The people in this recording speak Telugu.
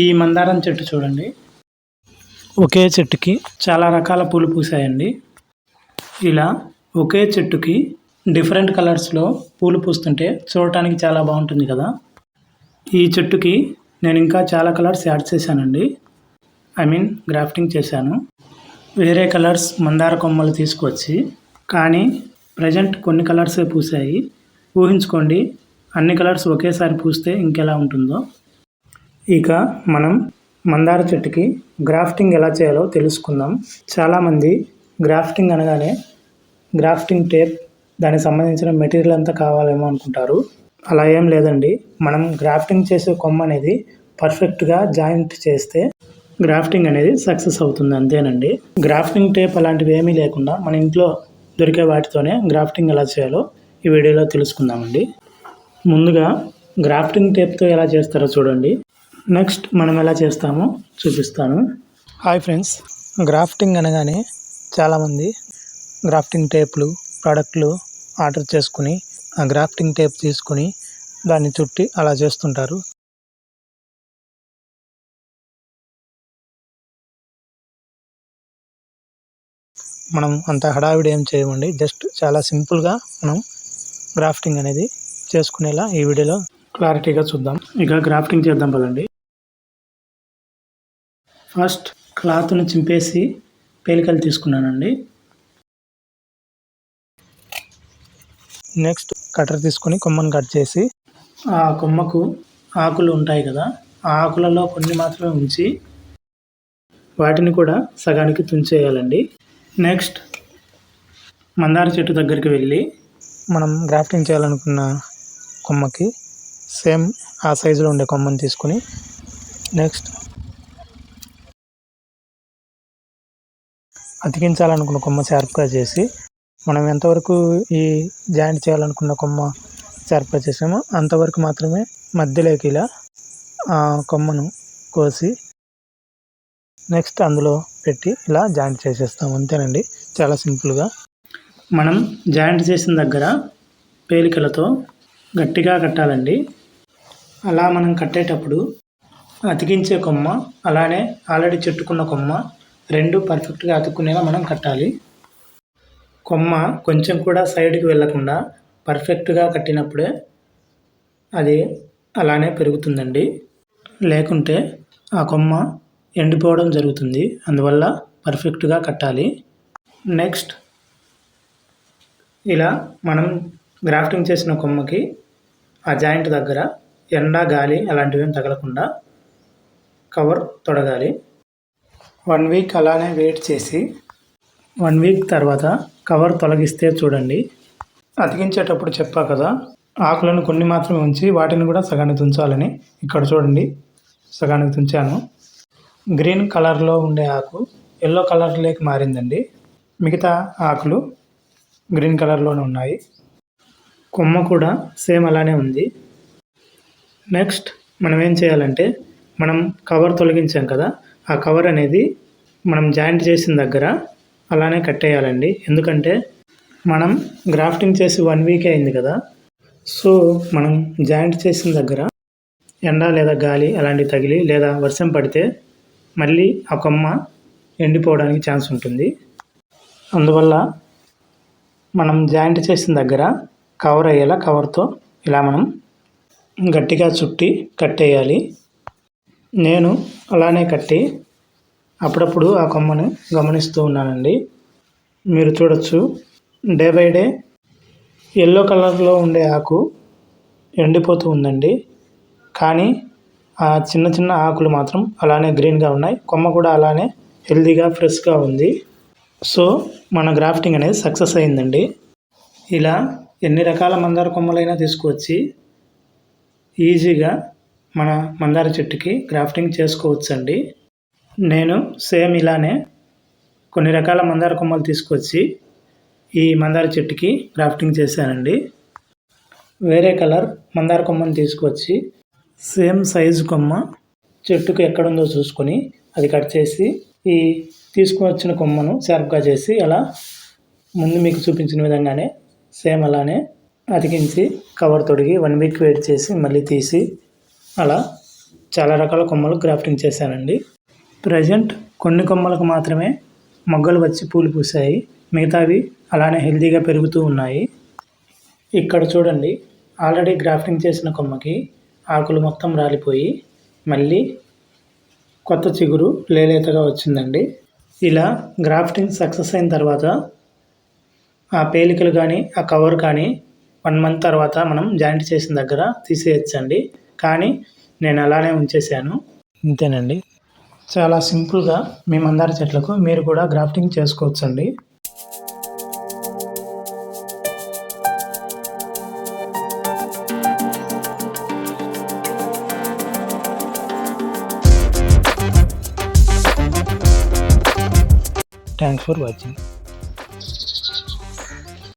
ఈ మందారం చెట్టు చూడండి, ఒకే చెట్టుకి చాలా రకాల పూలు పూసాయండి. ఇలా ఒకే చెట్టుకి డిఫరెంట్ కలర్స్లో పూలు పూస్తుంటే చూడటానికి చాలా బాగుంటుంది కదా. ఈ చెట్టుకి నేను ఇంకా చాలా కలర్స్ యాడ్ చేశానండి. గ్రాఫ్టింగ్ చేశాను. వేరే కలర్స్ మందార కొమ్మలు తీసుకొచ్చి, కానీ ప్రజెంట్ కొన్ని కలర్సే పూసాయి. ఊహించుకోండి, అన్ని కలర్స్ ఒకేసారి పూస్తే ఇంకెలా ఉంటుందో. ఇక మనం మందార చెట్టుకి గ్రాఫ్టింగ్ ఎలా చేయాలో తెలుసుకుందాం. చాలామంది గ్రాఫ్టింగ్ అనగానే గ్రాఫ్టింగ్ టేప్, దానికి సంబంధించిన మెటీరియల్ అంతా కావాలేమో అనుకుంటారు. అలా ఏం లేదండి. మనం గ్రాఫ్టింగ్ చేసే కొమ్మ అనేది పర్ఫెక్ట్గా జాయింట్ చేస్తే గ్రాఫ్టింగ్ అనేది సక్సెస్ అవుతుంది, అంతేనండి. గ్రాఫ్టింగ్ టేప్ అలాంటివి ఏమీ లేకుండా మన ఇంట్లో దొరికే వాటితోనే గ్రాఫ్టింగ్ ఎలా చేయాలో ఈ వీడియోలో తెలుసుకుందామండి. ముందుగా గ్రాఫ్టింగ్ టేప్తో ఎలా చేస్తారో చూడండి. నెక్స్ట్ మనం ఎలా చేస్తామో చూపిస్తాను. హాయ్ ఫ్రెండ్స్, గ్రాఫ్టింగ్ అనగానే చాలామంది గ్రాఫ్టింగ్ టేప్లు ప్రోడక్ట్లు ఆర్డర్ చేసుకుని ఆ గ్రాఫ్టింగ్ టేప్ తీసుకుని దాన్ని చుట్టి అలా చేస్తుంటారు. మనం అంత హడావిడి ఏం చేయమండి. జస్ట్ చాలా సింపుల్గా మనం గ్రాఫ్టింగ్ అనేది చేసుకునేలా ఈ వీడియోలో క్లారిటీగా చూద్దాం. ఇక గ్రాఫ్టింగ్ చేద్దాం పదండి. ఫస్ట్ క్లాత్ను చింపేసి పేలికలు తీసుకున్నానండి. నెక్స్ట్ కటర్ తీసుకొని కొమ్మను కట్ చేసి, ఆ కొమ్మకు ఆకులు ఉంటాయి కదా, ఆ ఆకులలో కొన్ని మాత్రమే ఉంచి వాటిని కూడా సగానికి తుంచేయాలండి. నెక్స్ట్ మందార చెట్టు దగ్గరికి వెళ్ళి మనం గ్రాఫ్టింగ్ చేయాలనుకున్న కొమ్మకి సేమ్ ఆ సైజులో ఉండే కొమ్మని తీసుకుని నెక్స్ట్ అతికించాలనుకున్న కొమ్మ షార్ప్గా చేసి, మనం ఎంతవరకు ఈ జాయింట్ చేయాలనుకున్న కొమ్మ షార్ప్గా చేసామో అంతవరకు మాత్రమే మధ్యలోకి ఇలా ఆ కొమ్మను కోసి నెక్స్ట్ అందులో పెట్టి ఇలా జాయింట్ చేసేస్తాం, అంతేనండి. చాలా సింపుల్గా. మనం జాయింట్ చేసిన దగ్గర పేలికలతో గట్టిగా కట్టాలండి. అలా మనం కట్టేటప్పుడు అతికించే కొమ్మ అలానే ఆల్రెడీ చెట్టుకున్న కొమ్మ రెండు పర్ఫెక్ట్గా అతుక్కునేలా మనం కట్టాలి. కొమ్మ కొంచెం కూడా సైడ్కి వెళ్ళకుండా పర్ఫెక్ట్గా కట్టినప్పుడే అది అలానే పెరుగుతుందండి. లేకుంటే ఆ కొమ్మ ఎండిపోవడం జరుగుతుంది. అందువల్ల పర్ఫెక్ట్గా కట్టాలి. నెక్స్ట్ ఇలా మనం గ్రాఫ్టింగ్ చేసిన కొమ్మకి ఆ జాయింట్ దగ్గర ఎండ గాలి అలాంటివి ఏం తగలకుండా కవర్ తొడగాలి. 1 వీక్ అలానే వెయిట్ చేసి 1 వీక్ తర్వాత కవర్ తొలగిస్తే చూడండి. అతికించేటప్పుడు చెప్పా కదా, ఆకులను కొన్ని మాత్రమే ఉంచి వాటిని కూడా సగానికి తుంచాలని. ఇక్కడ చూడండి, సగానికి తుంచాను. గ్రీన్ కలర్లో ఉండే ఆకు ఎల్లో కలర్లోకి మారిందండి. మిగతా ఆకులు గ్రీన్ కలర్లోనే ఉన్నాయి. కొమ్మ కూడా సేమ్ అలానే ఉంది. నెక్స్ట్ మనం ఏం చేయాలంటే, మనం కవర్ తొలగించాం కదా, ఆ కవర్ అనేది మనం జాయింట్ చేసిన దగ్గర అలానే కట్టేయాలండి. ఎందుకంటే మనం గ్రాఫ్టింగ్ చేసి 1 వీక్ అయింది కదా, సో మనం జాయింట్ చేసిన దగ్గర ఎండ లేదా గాలి అలాంటివి తగిలి లేదా వర్షం పడితే మళ్ళీ ఆ కొమ్మ ఎండిపోవడానికి ఛాన్స్ ఉంటుంది. అందువల్ల మనం జాయింట్ చేసిన దగ్గర కవర్ అయ్యేలా కవర్తో ఇలా మనం గట్టిగా చుట్టి కట్టేయాలి. నేను అలానే కట్టి అప్పుడప్పుడు ఆ కొమ్మను గమనిస్తూ ఉన్నానండి. మీరు చూడొచ్చు, డే బై డే ఎల్లో కలర్లో ఉండే ఆకు ఎండిపోతూ ఉందండి. కానీ ఆ చిన్న చిన్న ఆకులు మాత్రం అలానే గ్రీన్గా ఉన్నాయి. కొమ్మ కూడా అలానే హెల్తీగా ఫ్రెష్గా ఉంది. సో మన గ్రాఫ్టింగ్ అనేది సక్సెస్ అయిందండి. ఇలా ఎన్ని రకాల మందార కొమ్మలైనా తీసుకువచ్చి ఈజీగా మన మందార చెట్టుకి గ్రాఫ్టింగ్ చేసుకోవచ్చండి. నేను సేమ్ ఇలానే కొన్ని రకాల మందార కొమ్మలు తీసుకొచ్చి ఈ మందార చెట్టుకి గ్రాఫ్టింగ్ చేశానండి. వేరే కలర్ మందార కొమ్మను తీసుకొచ్చి సేమ్ సైజు కొమ్మ చెట్టుకు ఎక్కడుందో చూసుకొని అది కట్ చేసి ఈ తీసుకువచ్చిన కొమ్మను షార్ప్గా చేసి అలా ముందు మీకు చూపించిన విధంగానే సేమ్ అలానే అతికించి కవర్ తొడిగి 1 వీక్ వెయిట్ చేసి మళ్ళీ తీసి అలా చాలా రకాల కొమ్మలు గ్రాఫ్టింగ్ చేశానండి. ప్రజెంట్ కొన్ని కొమ్మలకు మాత్రమే మొగ్గలు వచ్చి పూలు పూసాయి. మిగతావి అలానే హెల్తీగా పెరుగుతూ ఉన్నాయి. ఇక్కడ చూడండి, ఆల్రెడీ గ్రాఫ్టింగ్ చేసిన కొమ్మకి ఆకులు మొత్తం రాలిపోయి మళ్ళీ కొత్త చిగురు లేలేతగా వచ్చిందండి. ఇలా గ్రాఫ్టింగ్ సక్సెస్ అయిన తర్వాత ఆ పేలికలు కానీ ఆ కవర్ కానీ 1 మంత్ తర్వాత మనం జాయింట్ చేసిన దగ్గర తీసేయచ్చండి. కానీ నేను అలానే ఉంచేసాను. ఇంతేనండి. చాలా సింపుల్గా మీ మందార చెట్లకు మీరు కూడా గ్రాఫ్టింగ్ చేసుకోవచ్చండి. Thanks for watching.